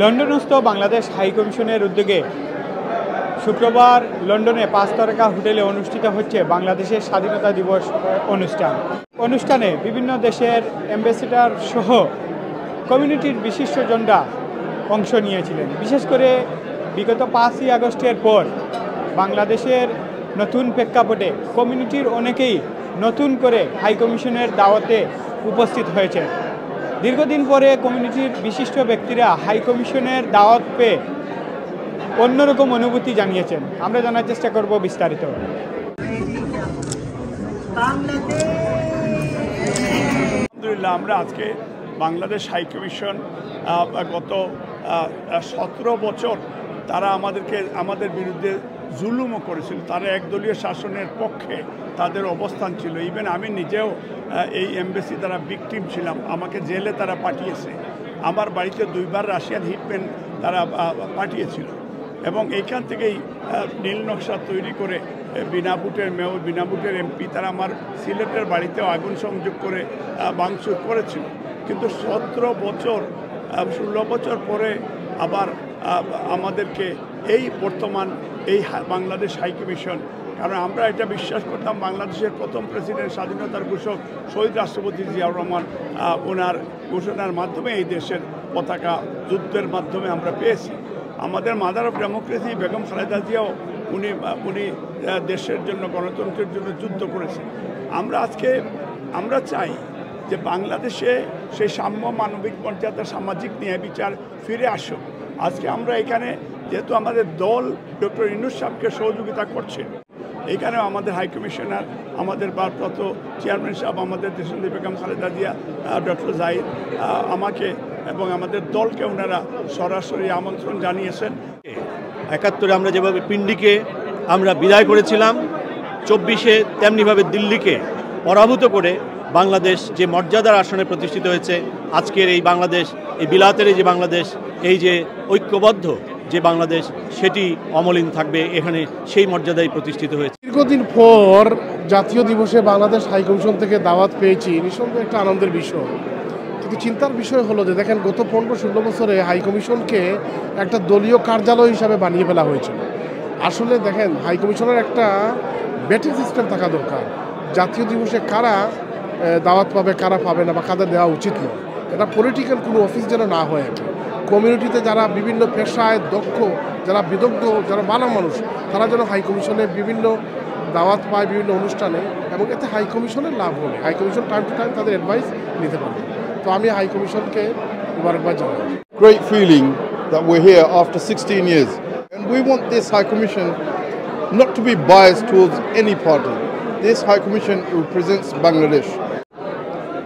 লন্ডনস্থ Bangladesh high কমিশনের উদ্যোগে শুক্রবার লন্ডনে 5 তারকা হোটেলে অনুষ্ঠিত হচ্ছে বাংলাদেশের স্বাধীনতা দিবস অনুষ্ঠানে বিভিন্ন দেশের অ্যাম্বাসেডর সহ কমিউনিটির বিশিষ্টজনরা অংশ নিয়েছিলেন। বিশেষ করে বিগত 5ই আগস্টের পর বাংলাদেশের নতুন প্রেক্ষাপটে কমিউনিটির অনেকেই নতুন করে হাই কমিশনের দাওয়াতে উপস্থিত হয়েছে। দীর্ঘদিন পরে কমিউনিটির বিশিষ্ট ব্যক্তিরা হাই কমিশনের দাওয়াত পেয়ে অন্যরকম অনুভূতি জানিয়েছেন। আমরা জানার চেষ্টা করব বিস্তারিত। আলহামদুলিল্লাহ, আমরা আজকে বাংলাদেশ হাই কমিশন গত 17 বছর তারা আমাদের বিরুদ্ধে জুলুমও করেছিল। তারা একদলীয় শাসনের পক্ষে তাদের অবস্থান ছিল। ইভেন আমি নিজেও এই এমবেসি তারা ভিকটিম ছিলাম। আমাকে জেলে তারা পাঠিয়েছে। আমার বাড়িতে 2বার রাশিয়ান হিটম্যান তারা পাঠিয়েছিল এবং এইখান থেকেই নীল নকশা তৈরি করে বিনা ভোটের মেয়র, বিনা ভোটের এমপি তারা আমার সিলেটের বাড়িতেও আগুন সংযোগ করে ভাঙচুর করেছিল। কিন্তু 16 বছর পরে আবার আমাদেরকে এই বর্তমান এই বাংলাদেশ হাই কমিশন, কারণ আমরা এটা বিশ্বাস করতাম বাংলাদেশের প্রথম প্রেসিডেন্ট, স্বাধীনতার ঘোষক শহীদ রাষ্ট্রপতি জিয়াউর রহমান, ওনার ঘোষণার মাধ্যমে এই দেশের পতাকা যুদ্ধের মাধ্যমে আমরা পেয়েছি। আমাদের mother of democracy Begum Khaleda Xiao উনি দেশের জন্য, গণতন্ত্রের জন্য যুদ্ধ করেছেন। আমরা চাই যে বাংলাদেশে সেই সাম্য, মানবিক মর্যাদা, সামাজিক ন্যায় বিচার ফিরে আসুক। আজকে আমরা এখানে যেহেতু আমাদের দল ডক্টর ইউনূস সাহেবকে সহযোগিতা করছে, এখানেও আমাদের হাই কমিশনার, আমাদের ভারপ্রাপ্ত চেয়ারম্যান সাহেব, আমাদের দেশনেত্রী বেগম খালেদা জিয়া, ডক্টর জাহিদ, আমাকে এবং আমাদের দলকে ওনারা সরাসরি আমন্ত্রণ জানিয়েছেন। 71-এ আমরা যেভাবে পিন্ডিকে আমরা বিদায় করেছিলাম, 24-এ তেমনিভাবে দিল্লিকে পরাভূত করে বাংলাদেশ যে মর্যাদার আসনে প্রতিষ্ঠিত হয়েছে, আজকের এই বাংলাদেশ, এই বিলাতের এই যে বাংলাদেশ, এই যে ঐক্যবদ্ধ যে বাংলাদেশ, সেটি অমলিন থাকবে। এখানে সেই মর্যাদায় প্রতিষ্ঠিত হয়েছে। দীর্ঘদিন পর জাতীয় দিবসে বাংলাদেশ হাই কমিশন থেকে দাওয়াত পেয়েছি, নিঃসন্দেহে একটা আনন্দের বিষয়। কিন্তু চিন্তার বিষয় হলো যে দেখেন, গত 15-16 বছরে হাই কমিশনকে একটা দলীয় কার্যালয় হিসাবে বানিয়ে ফেলা হয়েছিল। আসলে দেখেন, হাই কমিশনের একটা ব্যাটিং সিস্টেম থাকা দরকার। জাতীয় দিবসে কারা দাওয়াত পাবে, কারা পাবে না, বা কাদের দেওয়া উচিত নয়, এটা পলিটিক্যাল কোনো অফিস যেন না হয়। কমিউনিটিতে যারা বিভিন্ন পেশায় দক্ষ, যারা বিদগ্ধ, যারা ভালো মানুষ, তারা যেন হাই কমিশনে বিভিন্ন দাওয়াত পায় বিভিন্ন অনুষ্ঠানে, এবং এতে হাই কমিশনের লাভ হবে। High commission time to time তাদের অ্যাডভাইস নিতে পারবে। তো আমি হাই কমিশনকে মুবারকবাদ জানাই। Great feeling that we're here after 16 years, and we want this High Commission not to be biased towards any party. This High Commission represents Bangladesh.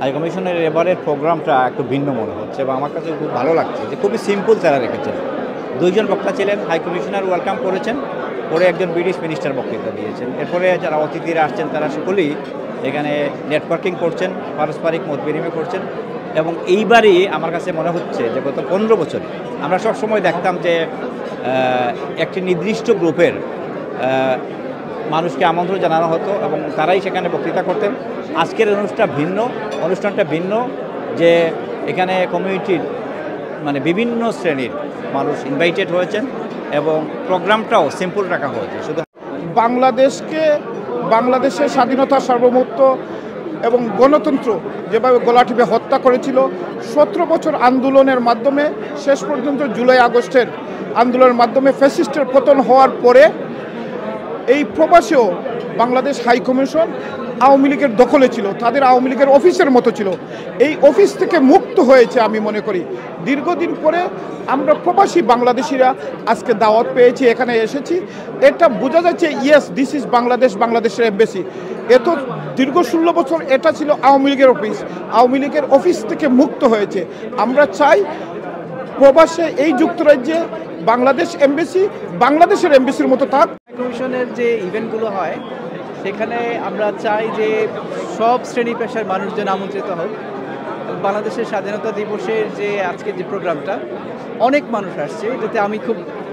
High কমিশনের এবারের প্রোগ্রামটা একটু ভিন্ন মনে হচ্ছে এবং আমার কাছে খুব ভালো লাগছে যে খুবই সিম্পল তারা রেখেছেন। 2 জন বক্তা ছিলেন, হাই কমিশনার ওয়েলকাম করেছেন, পরে একজন ব্রিটিশ মিনিস্টার বক্তৃতা দিয়েছেন। এরপরে যারা অতিথিরা আসছেন তারা সকলেই এখানে নেটওয়ার্কিং করছেন, পারস্পরিক মত বিনিময় করছেন। এবং এইবারই আমার কাছে মনে হচ্ছে যে গত 15 বছর আমরা সবসময় দেখতাম যে একটি নির্দিষ্ট গ্রুপের মানুষকে আমন্ত্রণ জানানো হতো এবং তারাই সেখানে বক্তৃতা করতেন। আজকের অনুষ্ঠানটা ভিন্ন, যে এখানে কমিউনিটির মানে বিভিন্ন শ্রেণীর মানুষ ইনভাইটেড হয়েছেন এবং প্রোগ্রামটাও সিম্পল রাখা হয়েছে। শুধু বাংলাদেশের স্বাধীনতা, সার্বভৌমত্ব এবং গণতন্ত্র যেভাবে গলা টিপে হত্যা করেছিল, 17 বছর আন্দোলনের মাধ্যমে শেষ পর্যন্ত জুলাই আগস্টের আন্দোলনের মাধ্যমে ফ্যাসিস্টের পতন হওয়ার পরে এই প্রবাসেও বাংলাদেশ হাই কমিশন আওয়ামী লীগের দখলে ছিল, তাদের আওয়ামী লীগের অফিসের মতো ছিল। এই অফিস থেকে মুক্ত হয়েছে আমি মনে করি। দীর্ঘদিন পরে আমরা প্রবাসী বাংলাদেশিরা আজকে দাওয়াত পেয়েছি, এখানে এসেছি। এটা বোঝা যাচ্ছে, ইয়েস, দিস ইজ বাংলাদেশ, বাংলাদেশের এমবেসি। এত দীর্ঘ 16 বছর এটা ছিল আওয়ামী লীগের অফিস। আওয়ামী লীগের অফিস থেকে মুক্ত হয়েছে। আমরা চাই প্রবাসে এই যুক্তরাজ্যে বাংলাদেশ এমবেসি বাংলাদেশের এমবেসির মতো থাক। কমিশনের যে ইভেন্টগুলো হয় সেখানে আমরা চাই যে সব শ্রেণী পেশার মানুষজন আমন্ত্রিত হোক। বাংলাদেশের স্বাধীনতা দিবসের যে আজকে যে প্রোগ্রামটা, অনেক মানুষ আসছে, এটাতে আমি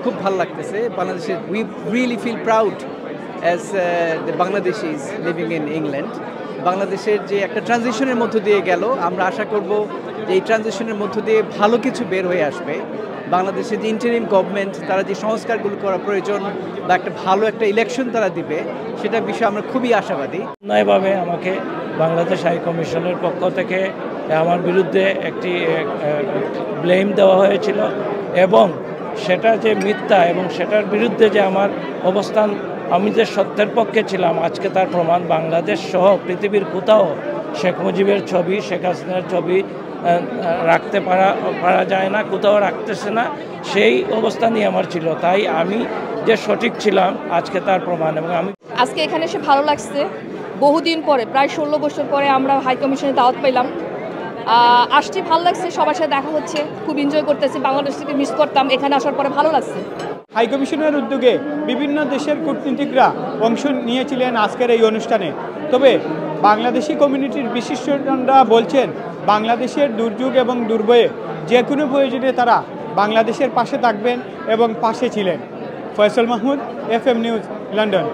খুব ভালো লাগতেছে। বাংলাদেশের we really feel proud as the Bangladeshis living in England. বাংলাদেশের যে একটা ট্রানজিশনের মধ্য দিয়ে গেল, আমরা আশা করব যে এই ট্রানজিশনের মধ্য দিয়ে ভালো কিছু বের হয়ে আসবে বাংলাদেশের যে ইন্টারিম গভর্নমেন্ট তারা যে সংস্কারগুলো করা প্রয়োজন বা একটা ভালো একটা ইলেকশন তারা দিবে সেটা বিষয়ে আমরা খুবই আশাবাদী। অন্যায়ভাবে আমাকে বাংলাদেশ হাই কমিশনের পক্ষ থেকে আমার বিরুদ্ধে একটি ব্লেম দেওয়া হয়েছিল এবং সেটা যে মিথ্যা এবং সেটার বিরুদ্ধে যে আমার অবস্থান, আমি যে সত্যের পক্ষে ছিলাম, আজকে তার প্রমাণ বাংলাদেশ সহ পৃথিবীর কোথাও শেখ মুজিবের ছবি, শেখ হাসিনার ছবি রাখতে পারা যায় না, কোথাও রাখতেছে না, সেই অবস্থানই আমার ছিল। তাই আমি যে সঠিক ছিলাম আজকে তার প্রমাণ। এবং আমি আজকে এখানে এসে ভালো লাগছে, বহুদিন পরে প্রায় 16 বছর পরে আমরা হাই কমিশনে দাওয়াত পেলাম। আসছি ভালো লাগছে, সবার সাথে দেখা হচ্ছে, খুব এনজয় করতেছি। বাংলাদেশ থেকে মিস করতাম, এখানে আসার পরে ভালো লাগছে। হাই কমিশনের উদ্যোগে বিভিন্ন দেশের কূটনীতিকরা অংশ নিয়েছিলেন আজকের এই অনুষ্ঠানে। তবে বাংলাদেশি কমিউনিটির বিশিষ্টজনরা বলছেন বাংলাদেশের দুর্যোগ এবং দুর্ভয়ে যে কোনো প্রয়োজনে তারা বাংলাদেশের পাশে থাকবেন এবং পাশে ছিলেন। Faisal Mahmud, FM news, London.